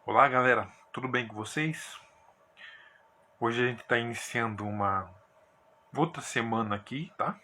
Olá galera, tudo bem com vocês? Hoje a gente está iniciando uma outra semana aqui, tá?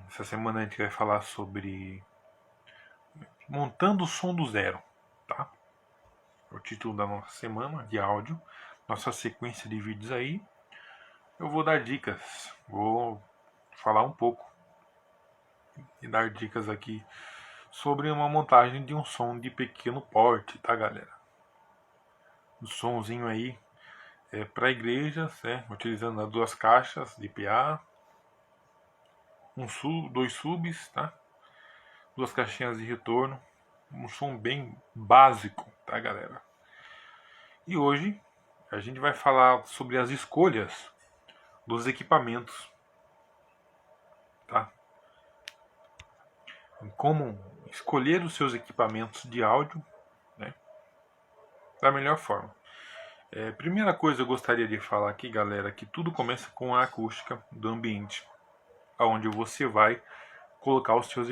Essa semana a gente vai falar sobre montando o som do zero, tá? É o título da nossa semana de áudio, nossa sequência de vídeos aí. Eu vou dar dicas, vou falar um pouco e dar dicas aqui sobre uma montagem de um som de pequeno porte, tá galera? Um sonzinho aí para igrejas, utilizando as duas caixas de PA, dois subs, tá? Duas caixinhas de retorno, um som bem básico, tá galera? E hoje a gente vai falar sobre as escolhas dos equipamentos, tá? Como escolher os seus equipamentos de áudio, né? Da melhor forma. Primeira coisa eu gostaria de falar aqui, galera, que tudo começa com a acústica do ambiente, aonde você vai colocar os seus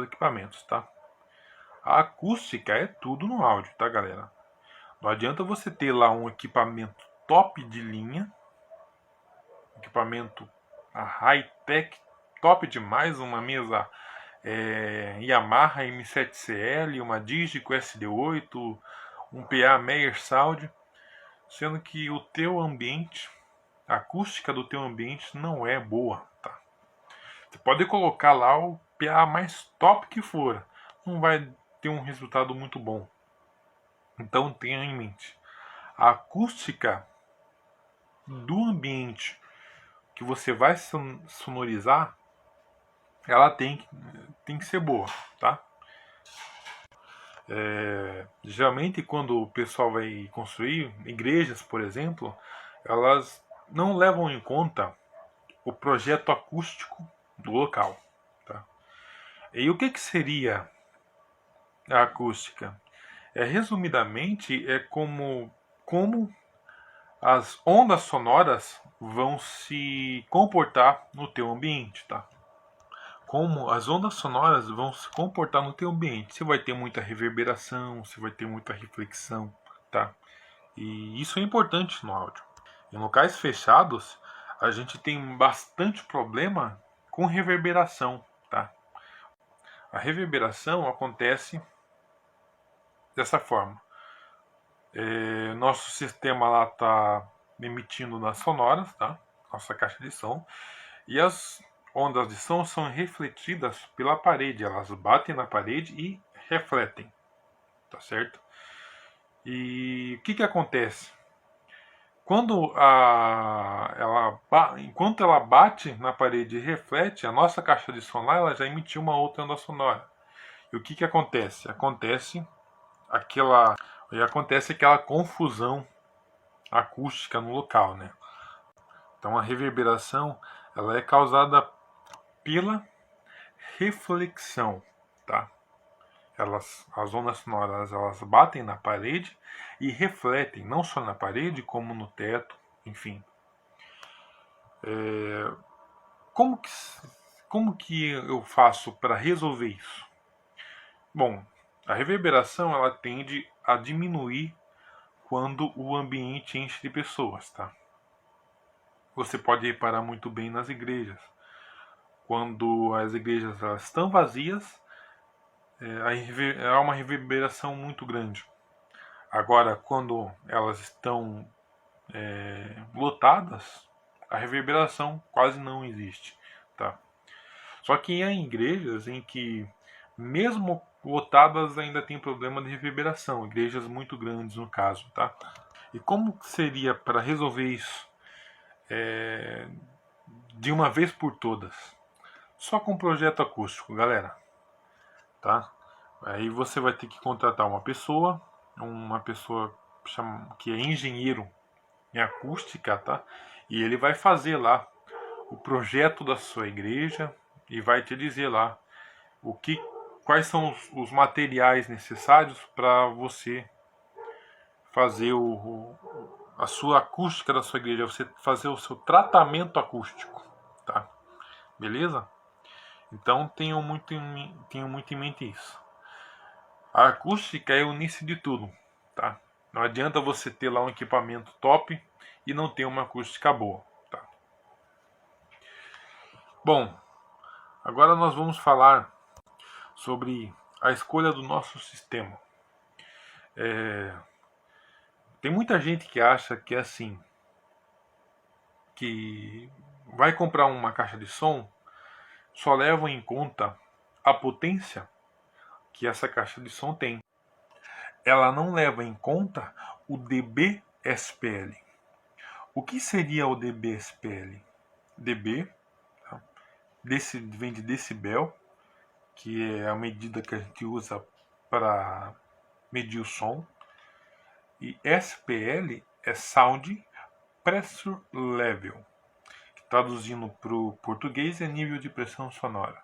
equipamentos, tá? A acústica é tudo no áudio, tá, galera? Não adianta você ter lá um equipamento top de linha, equipamento high-tech, top demais, uma mesa Yamaha M7CL, uma Digico SD8, um PA Meyer Sound, sendo que o teu ambiente, a acústica do teu ambiente não é boa, tá? Você pode colocar lá o PA mais top que for, não vai ter um resultado muito bom. Então tenha em mente, a acústica do ambiente que você vai sonorizar, ela tem que ser boa, tá? Geralmente quando o pessoal vai construir igrejas, por exemplo, elas não levam em conta o projeto acústico do local, tá? E o que seria a acústica? Resumidamente, é como as ondas sonoras vão se comportar no teu ambiente, tá? Como as ondas sonoras vão se comportar no teu ambiente. Você vai ter muita reverberação, você vai ter muita reflexão, tá? E isso é importante no áudio. Em locais fechados, a gente tem bastante problema com reverberação, tá? A reverberação acontece dessa forma. Nosso sistema lá está emitindo nas sonoras, tá? Nossa caixa de som. E as ondas de som são refletidas pela parede. Elas batem na parede e refletem, tá certo? E o que acontece? Enquanto ela bate na parede e reflete, a nossa caixa de som lá, ela já emitiu uma outra onda sonora. E o que acontece? Acontece aquela confusão acústica no local, né? Então a reverberação, ela é causada pela reflexão, tá? As ondas sonoras, elas batem na parede e refletem, não só na parede, como no teto, enfim. Como que, como que eu faço para resolver isso? Bom, a reverberação ela tende a diminuir quando o ambiente enche de pessoas, tá? Você pode reparar muito bem nas igrejas. Quando as igrejas elas estão vazias, há uma reverberação muito grande. Agora, quando elas estão lotadas, a reverberação quase não existe, tá? Só que há igrejas em que, mesmo lotadas, ainda tem problema de reverberação, igrejas muito grandes no caso, tá? E como seria para resolver isso de uma vez por todas? Só com projeto acústico, galera, tá? Aí você vai ter que contratar uma pessoa que é engenheiro em acústica, tá? E ele vai fazer lá o projeto da sua igreja e vai te dizer lá quais são os materiais necessários para você fazer a sua acústica da sua igreja, você fazer o seu tratamento acústico, tá? Beleza? Então tenham muito em mente isso. A acústica é o início de tudo. tá? Não adianta você ter lá um equipamento top e não ter uma acústica boa, tá? Bom, agora nós vamos falar sobre a escolha do nosso sistema. Tem muita gente que acha que é assim, que vai comprar uma caixa de som, só leva em conta a potência que essa caixa de som tem. Ela não leva em conta o dB/SPL. O que seria o dB/SPL? dB, tá? Vem de decibel, que é a medida que a gente usa para medir o som. E SPL é Sound Pressure Level, que traduzindo para o português é nível de pressão sonora.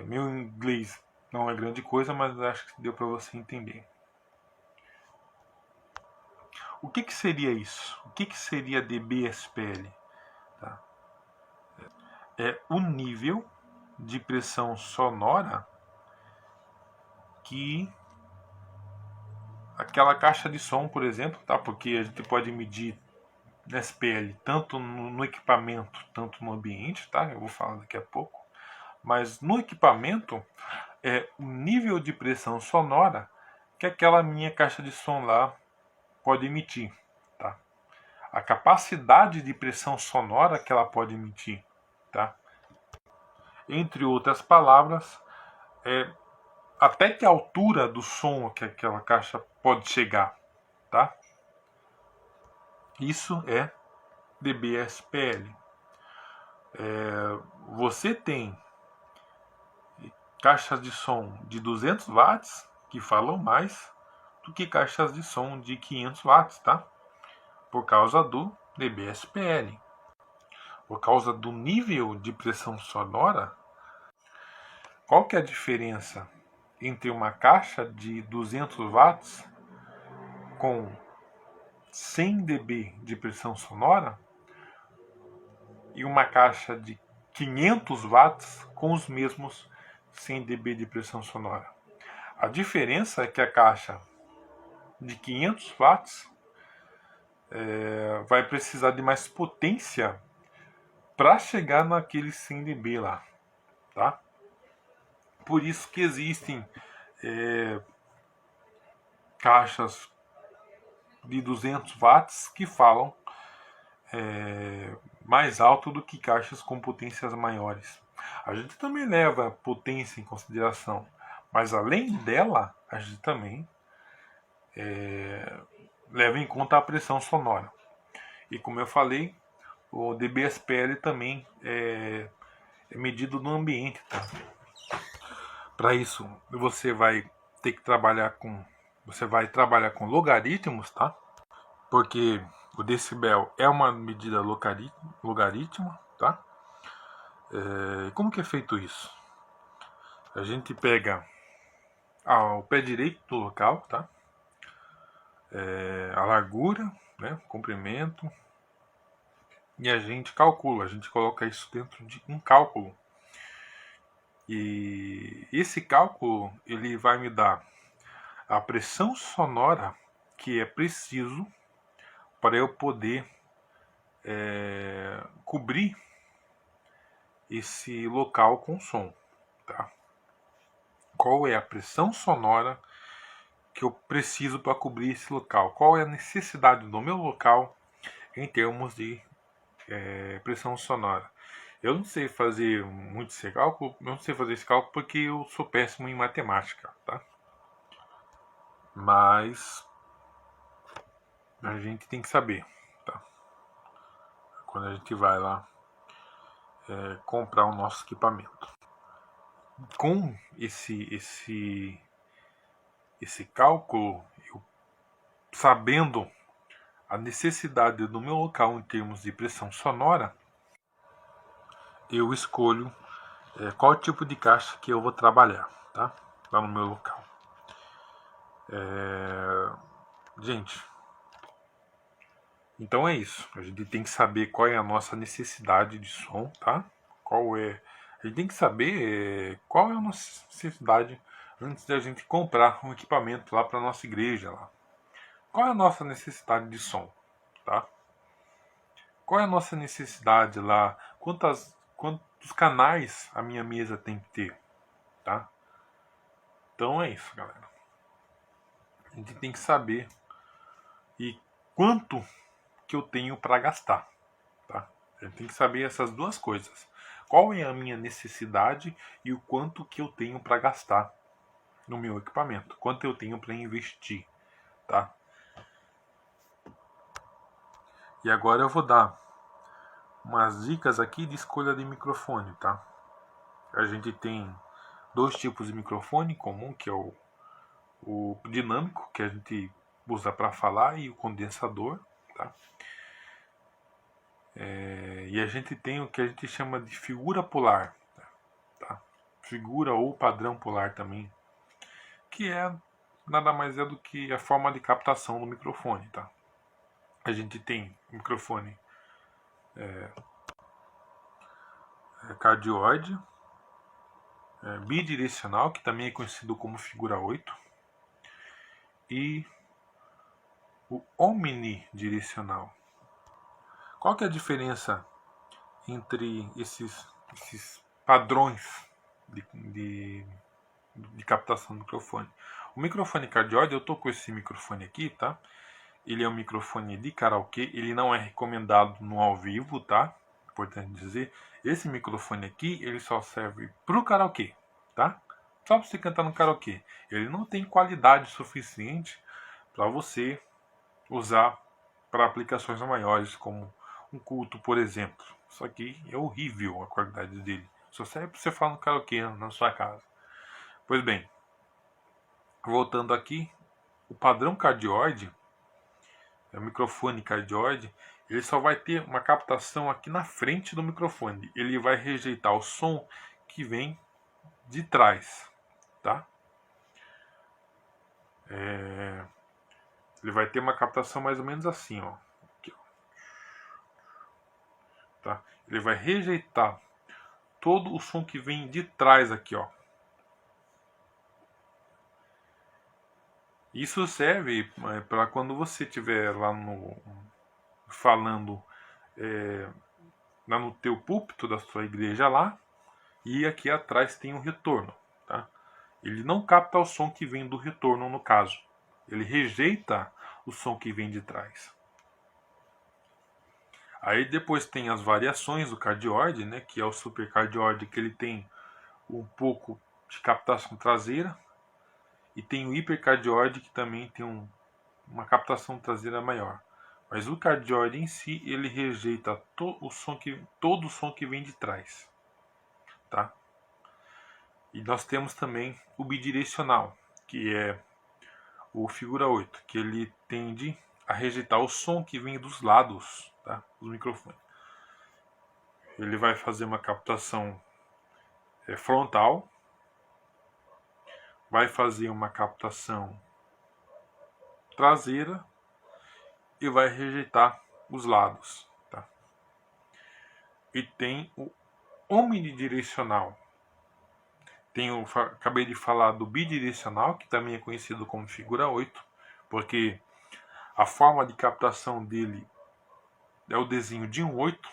Meu inglês não é grande coisa, mas acho que deu para você entender. O que seria isso? O que seria dB/SPL? Tá? É o nível de pressão sonora que aquela caixa de som, por exemplo, tá? Porque a gente pode medir SPL tanto no equipamento, tanto no ambiente, tá? Eu vou falar daqui a pouco. Mas no equipamento é o nível de pressão sonora que aquela minha caixa de som lá pode emitir, tá? A capacidade de pressão sonora que ela pode emitir, tá? Entre outras palavras, até que altura do som que aquela caixa pode chegar, tá? Isso é dB/SPL. Você tem caixas de som de 200 watts que falam mais do que caixas de som de 500 watts, tá? Por causa do dB/SPL. Por causa do nível de pressão sonora. Qual que é a diferença entre uma caixa de 200 watts com 100 dB de pressão sonora e uma caixa de 500 watts com os mesmos 100 dB de pressão sonora? A diferença é que a caixa de 500 watts vai precisar de mais potência para chegar naquele 100 dB lá, tá? Por isso que existem caixas de 200 watts que falam mais alto do que caixas com potências maiores. A gente também leva a potência em consideração, mas além dela, a gente também leva em conta a pressão sonora. E como eu falei, o dB/SPL também é medido no ambiente, tá? Para isso, você vai ter que trabalhar com logaritmos, tá? Porque o decibel é uma medida logarítmica, tá? Como que é feito isso? A gente pega o pé direito do local, tá? A largura, né? O comprimento, e a gente calcula, a gente coloca isso dentro de um cálculo. E esse cálculo ele vai me dar a pressão sonora que é preciso para eu poder cobrir esse local com som, tá? Qual é a pressão sonora que eu preciso para cobrir esse local? Qual é a necessidade do meu local em termos de pressão sonora? Eu não sei fazer muito esse cálculo, eu não sei fazer esse cálculo porque eu sou péssimo em matemática, tá? Mas a gente tem que saber, tá? Quando a gente vai lá comprar o nosso equipamento. Com esse cálculo, eu, sabendo a necessidade do meu local em termos de pressão sonora, eu escolho qual tipo de caixa que eu vou trabalhar, tá? Lá no meu local. Gente, então é isso. A gente tem que saber qual é a nossa necessidade de som, tá? A gente tem que saber qual é a nossa necessidade antes da gente comprar um equipamento lá para nossa igreja lá. Qual é a nossa necessidade de som, tá? Qual é a nossa necessidade lá? Quantos canais a minha mesa tem que ter, tá? Então é isso, galera. A gente tem que saber e quanto que eu tenho para gastar, tá? A gente tem que saber essas duas coisas. Qual é a minha necessidade e o quanto que eu tenho para gastar no meu equipamento, quanto eu tenho para investir, tá? E agora eu vou dar umas dicas aqui de escolha de microfone, tá? A gente tem dois tipos de microfone comum, que é o dinâmico, que a gente usa para falar, e o condensador, tá? E a gente tem o que a gente chama de figura polar, tá? Figura ou padrão polar também, que é nada mais é do que a forma de captação do microfone, tá? A gente tem microfone cardioide, bidirecional, que também é conhecido como figura 8, e o omnidirecional. Qual que é a diferença entre esses padrões de captação do microfone? O microfone cardioide, eu estou com esse microfone aqui, tá? Ele é um microfone de karaokê, ele não é recomendado no ao vivo, tá? Importante dizer, esse microfone aqui, ele só serve pro karaokê, tá? Só para você cantar no karaokê. Ele não tem qualidade suficiente para você usar para aplicações maiores, como um culto, por exemplo. Isso aqui é horrível a qualidade dele. Só serve para você falar no karaokê na sua casa. Pois bem, voltando aqui, o padrão cardioide, o microfone cardioide, ele só vai ter uma captação aqui na frente do microfone. Ele vai rejeitar o som que vem de trás, tá? Ele vai ter uma captação mais ou menos assim, ó. Aqui, ó. Tá? Ele vai rejeitar todo o som que vem de trás aqui, ó. Isso serve para quando você estiver lá falando lá no teu púlpito da sua igreja lá, e aqui atrás tem um retorno, tá? Ele não capta o som que vem do retorno, no caso. Ele rejeita o som que vem de trás. Aí depois tem as variações do cardioide, né, que é o supercardioide, que ele tem um pouco de captação traseira, e tem o hipercardioide, que também tem uma captação traseira maior. Mas o cardioide em si, ele rejeita todo o som que vem de trás, tá? E nós temos também o bidirecional, que é o figura 8, que ele tende a rejeitar o som que vem dos lados, tá, dos microfones. Ele vai fazer uma captação frontal, vai fazer uma captação traseira e vai rejeitar os lados, tá? E tem o omnidirecional. Acabei de falar do bidirecional, que também é conhecido como figura 8, porque a forma de captação dele é o desenho de um 8.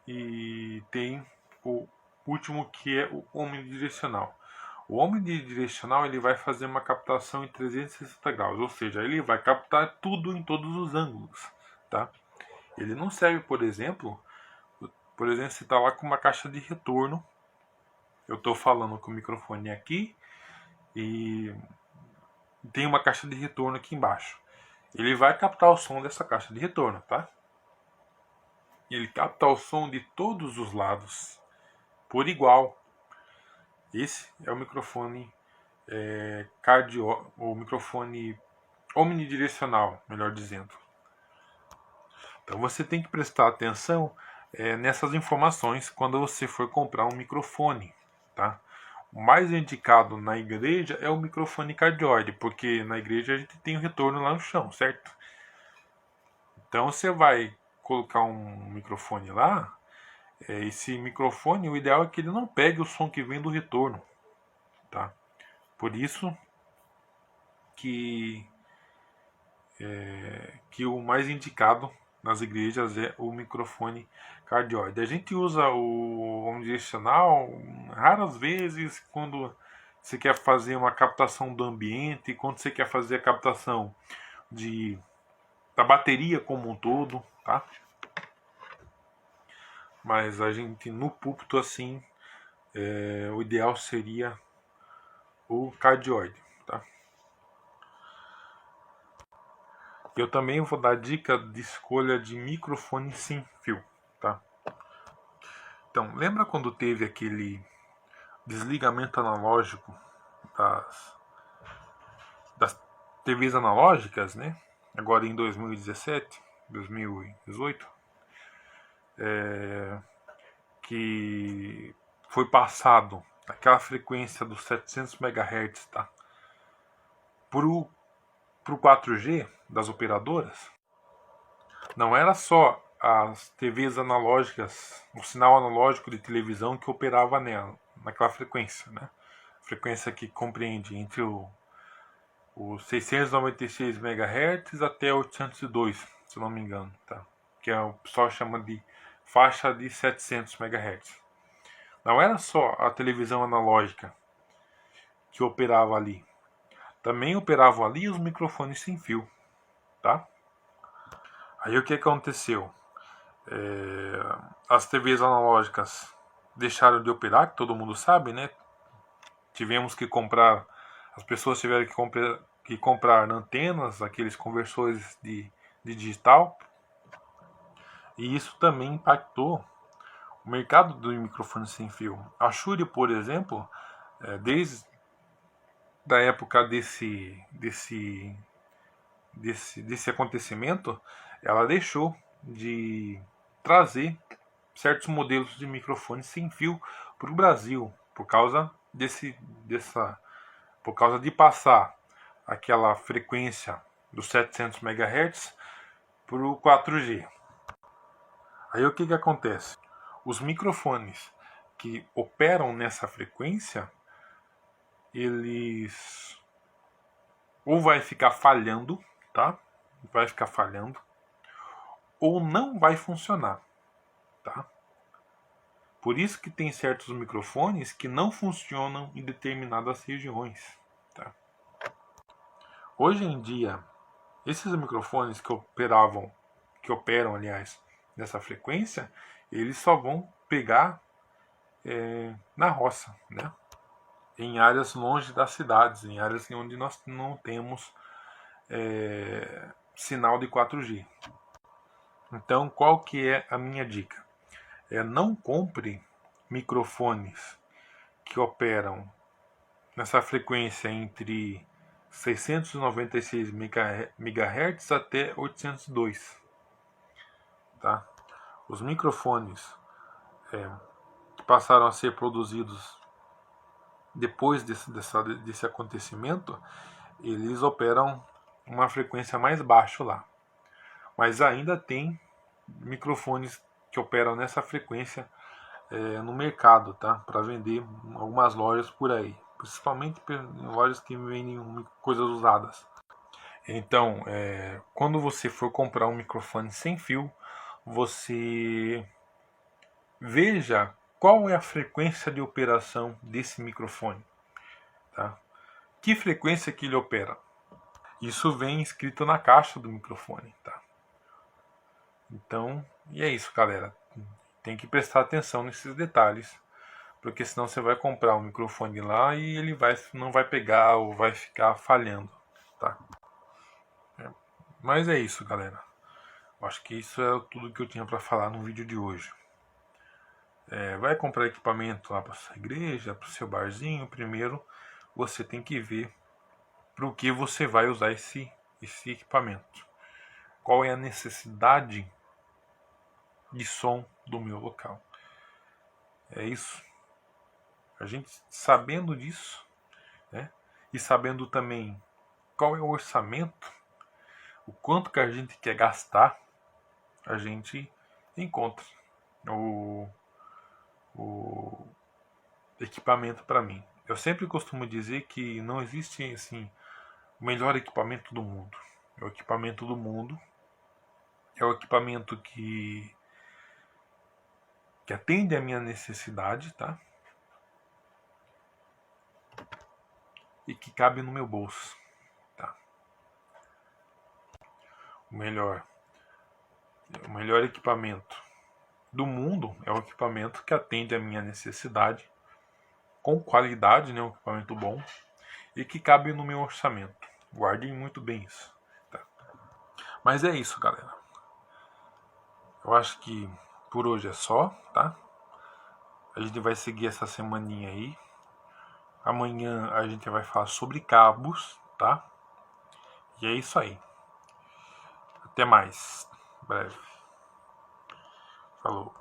E tem o último, que é o omnidirecional. O omnidirecional, ele vai fazer uma captação em 360 graus, ou seja, ele vai captar tudo em todos os ângulos, tá? Ele não serve, por exemplo, você está lá com uma caixa de retorno. Eu estou falando com o microfone aqui e tem uma caixa de retorno aqui embaixo. Ele vai captar o som dessa caixa de retorno, tá? Ele capta o som de todos os lados por igual. Esse é o microfone o microfone omnidirecional, melhor dizendo. Então você tem que prestar atenção nessas informações quando você for comprar um microfone, tá? O mais indicado na igreja é o microfone cardioide, porque na igreja a gente tem o retorno lá no chão, certo? Então você vai colocar um microfone lá, esse microfone, o ideal é que ele não pegue o som que vem do retorno, Por isso que o mais indicado nas igrejas é o microfone cardioide. A gente usa o omnidirecional raras vezes quando você quer fazer uma captação do ambiente, quando você quer fazer a captação da bateria como um todo, tá? Mas a gente no púlpito assim, o ideal seria o cardioide, tá? Eu também vou dar dica de escolha de microfone sem fio, tá? Então, lembra quando teve aquele desligamento analógico das TVs analógicas, né? Agora em 2017, 2018, que foi passado aquela frequência dos 700 MHz, tá? Pro 4G das operadoras. Não era só as TVs analógicas, o sinal analógico de televisão que operava naquela frequência, né? Frequência que compreende entre os 696 MHz até 802, se não me engano, tá? Que o pessoal chama de faixa de 700 MHz. Não era só a televisão analógica que operava ali. Também operavam ali os microfones sem fio, tá? Aí o que aconteceu? As TVs analógicas deixaram de operar, que todo mundo sabe, né? Tivemos que comprar, as pessoas tiveram que comprar antenas, aqueles conversores de digital, e isso também impactou o mercado do microfone sem fio. A Shure, por exemplo, desde da época desse acontecimento, ela deixou de trazer certos modelos de microfone sem fio para o Brasil, por causa por causa de passar aquela frequência dos 700 MHz para o 4G. Aí o que acontece? Os microfones que operam nessa frequência, eles ou vai ficar falhando, tá? Vai ficar falhando, ou não vai funcionar, tá? Por isso que tem certos microfones que não funcionam em determinadas regiões, tá? Hoje em dia, esses microfones que operam, aliás, nessa frequência, eles só vão pegar na roça, né? Em áreas longe das cidades, em áreas onde nós não temos sinal de 4G. Então, qual que é a minha dica? Não compre microfones que operam nessa frequência entre 696 MHz até 802. Tá? Os microfones que passaram a ser produzidos depois desse acontecimento, eles operam uma frequência mais baixa lá. Mas ainda tem microfones que operam nessa frequência no mercado, tá? Para vender em algumas lojas por aí, principalmente em lojas que vendem coisas usadas. Então, quando você for comprar um microfone sem fio, você veja qual é a frequência de operação desse microfone, tá? Que frequência que ele opera? Isso vem escrito na caixa do microfone, tá? Então, e é isso, galera. Tem que prestar atenção nesses detalhes, porque senão você vai comprar um microfone lá e ele não vai pegar ou vai ficar falhando, tá? Mas é isso, galera. Acho que isso é tudo que eu tinha para falar no vídeo de hoje. Vai comprar equipamento lá para sua igreja, para o seu barzinho. Primeiro, você tem que ver para o que você vai usar esse equipamento. Qual é a necessidade de som do meu local? É isso. A gente sabendo disso, né? E sabendo também qual é o orçamento, o quanto que a gente quer gastar, a gente encontra o equipamento para mim. Eu sempre costumo dizer que não existe assim o melhor equipamento do mundo. O equipamento do mundo é o equipamento que atende à minha necessidade, tá? E que cabe no meu bolso, tá? O melhor equipamento do mundo é o equipamento que atende à minha necessidade, com qualidade, né? Um equipamento bom e que cabe no meu orçamento. Guardem muito bem isso, tá? Mas é isso, galera. Eu acho que por hoje é só, tá? A gente vai seguir essa semaninha aí. Amanhã a gente vai falar sobre cabos, tá? E é isso aí. Até mais. Breve. Falou.